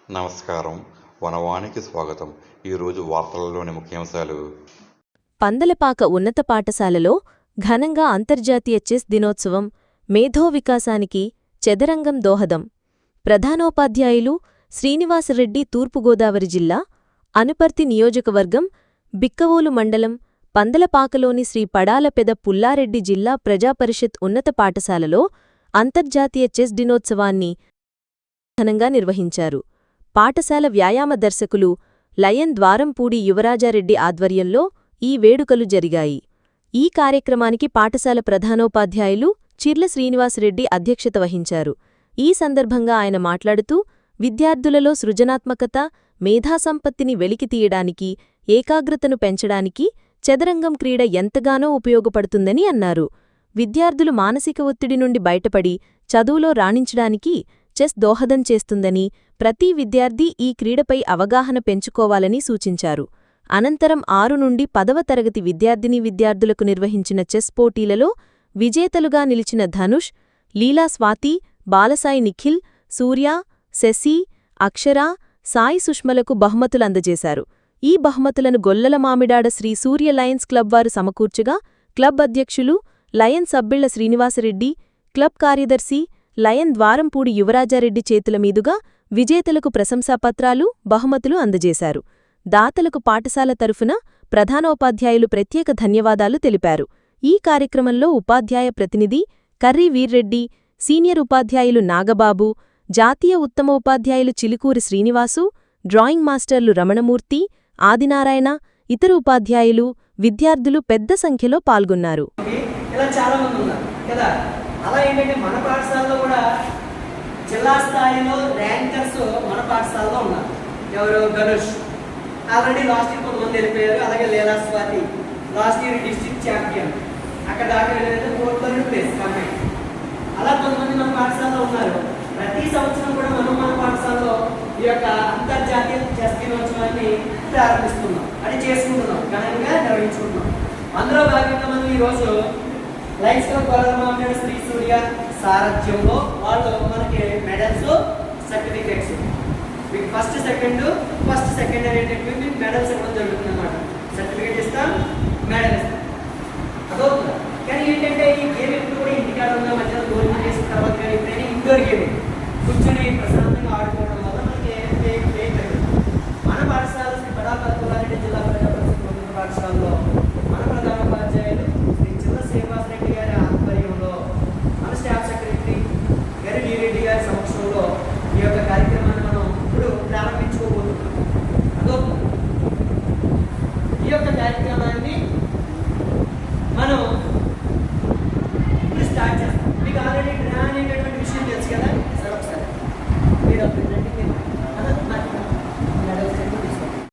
నమస్కారం. వనవానికి స్వాగతం. ఈరోజు వార్తలలోని ముఖ్యాంశాలు. పందలపాక ఉన్నత పాఠశాలలో ఘనంగా అంతర్జాతీయ చెస్ దినోత్సవం. మేధో వికాసానికి చదరంగం దోహదం. ప్రధానోపాధ్యాయులు శ్రీనివాసరెడ్డి. తూర్పుగోదావరి జిల్లా అనుపర్తి నియోజకవర్గం బిక్కవోలు మండలం పందలపాకలోని శ్రీ పడాల పెద పుల్లారెడ్డి జిల్లా ప్రజాపరిషత్ ఉన్నత పాఠశాలలో అంతర్జాతీయ చెస్ దినోత్సవాన్ని ఘనంగా నిర్వహించారు. పాఠశాల వ్యాయామ దర్శకులు లయన్ ద్వారంపూడి యువరాజారెడ్డి ఆధ్వర్యంలో ఈ వేడుకలు జరిగాయి. ఈ కార్యక్రమానికి పాఠశాల ప్రధానోపాధ్యాయులు చిర్ల శ్రీనివాసరెడ్డి అధ్యక్షత వహించారు. ఈ సందర్భంగా ఆయన మాట్లాడుతూ విద్యార్థులలో సృజనాత్మకత, మేధాసంపత్తిని వెలికితీయడానికి, ఏకాగ్రతను పెంచడానికి చదరంగం క్రీడ ఎంతగానో ఉపయోగపడుతుందని అన్నారు. విద్యార్థులు మానసిక ఒత్తిడి నుండి బయటపడి చదువులో రాణించడానికి చెస్ దోహదం చేస్తుందని, ప్రతి విద్యార్థి ఈ క్రీడపై అవగాహన పెంచుకోవాలని సూచించారు. అనంతరం 6 నుండి 10వ తరగతి విద్యార్థులకు నిర్వహించిన చెస్ పోటీలలో విజేతలుగా నిలిచిన ధనుష్, లీలా స్వాతి, బాలసాయి నిఖిల్, సూర్య, శశి, అక్షర, సాయి సుష్మలకు బహుమతులందజేశారు. ఈ బహుమతులను గొల్లల మామిడాడ శ్రీ సూర్య లయన్స్ క్లబ్ వారు సమకూర్చగా, క్లబ్ అధ్యక్షులు లయన్ సబ్బిళ్ల శ్రీనివాసరెడ్డి, క్లబ్ కార్యదర్శి లయన్ ద్వారంపూడి యువరాజారెడ్డి చేతుల మీదుగా విజేతలకు ప్రశంసాపత్రాలు, బహుమతులు అందజేశారు. దాతలకు పాఠశాల తరఫున ప్రధానోపాధ్యాయులు ప్రత్యేక ధన్యవాదాలు తెలిపారు. ఈ కార్యక్రమంలో ఉపాధ్యాయ ప్రతినిధి కర్రీ వీర్రెడ్డి, సీనియర్ ఉపాధ్యాయులు నాగబాబు, జాతీయ ఉత్తమ ఉపాధ్యాయులు చిలుకూరి శ్రీనివాసు, డ్రాయింగ్ మాస్టర్లు రమణమూర్తి, ఆదినారాయణ, ఇతర ఉపాధ్యాయులు, విద్యార్థులు పెద్ద సంఖ్యలో పాల్గొన్నారు. అలా ఏంటంటే మన పాఠశాలలో కూడా జిల్లా స్థాయిలో ర్యాంకర్స్ మన పాఠశాలలో ఉన్నారు. ఎవరు? ధనుష్ ఆల్రెడీ లాస్ట్ ఇయర్ కొంతమంది వెళ్ళిపోయారు. అలాగే Leela Swathi last year district champion, అక్కడ దాకా వెళ్ళేది 4th ప్లేస్ కంపెనీ. అలా కొంతమంది మన పాఠశాలలో ఉన్నారు. ప్రతి సంవత్సరం కూడా మన పాఠశాలలో ఈ యొక్క అంతర్జాతీయ చెస్ దినోత్సవాన్ని ప్రారంభిస్తున్నాం, అది చేసుకుంటున్నాం, ఘనంగా నిర్వహించుకుంటున్నాం. అందులో భాగంగా మనం ఈరోజు లయన్స్ క్లబ్ గొల్లల శ్రీ సూర్య సారథ్యంలో వాళ్ళు మనకి మెడల్స్, సర్టిఫికేట్స్, మీకు ఫస్ట్ సెకండ్ అనేటటువంటి మీకు మెడల్స్ ఇవ్వడం జరుగుతుంది అన్నమాట. సర్టిఫికేట్ ఇస్తాం, మెడల్ ఇస్తాం, అదవుతుందా. కానీ ఏంటంటే ఈ గేమ్ ఎప్పుడు కూడా ఇంటికాడ ఉన్న మధ్యలో గోల్డ్ చేసిన తర్వాత కానీ ఎప్పుడైనా ఇండోర్ గేమ్ కూర్చొని ప్రశాంతంగా ఆడుకోవడం వల్ల మనకి మన పాఠశాల శ్రీ పడాల పుల్లారెడ్డి జిల్లా ప్రజాపరిషత్ ప్రభుత్వ పాఠశాలలో మన ప్రధానోపాధ్యాయులు శ్రీ చిల్ల శ్రీనివాసరెడ్డి గారి ఆధ్వర్యంలో, మన స్టాఫ్ సెక్రటరీ గారి వీరెడ్డి గారి సమక్షంలో ఈ యొక్క కార్యక్రమాన్ని మనం ఇప్పుడు ప్రారంభించుకోబోతున్నాం. ఈ యొక్క కార్యక్రమాన్ని మనం ఇప్పుడు స్టార్ట్ చేస్తాం.